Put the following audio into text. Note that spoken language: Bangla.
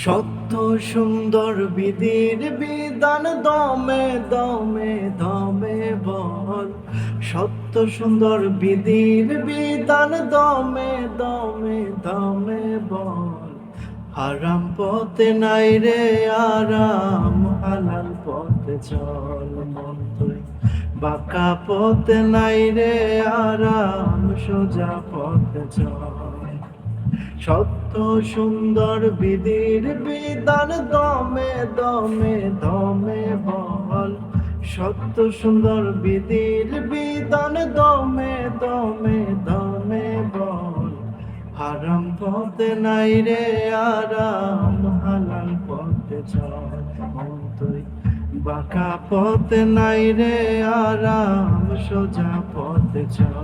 সত্য সুন্দর বিধির বিধান দমে দমে দমে বল। সত্য সুন্দর বিধির বিধান দমে দমে দমে বল। হারাম পথে নাই রে আরাম, হালাল পথে চল মন তুই। বাঁকা পথে নাই রে আরাম, সোজা পথে চল। সত্য সুন্দর বিধির বিধান দমে দমে দমে বল। সত্য সুন্দর বিধির বিধান দমে দমে দমে বল। হারাম পথে নাই রে আরাম, হালাল পথে চল মন তুই। বাঁকা পথে নাই রে আরাম, সোজা পথে চল।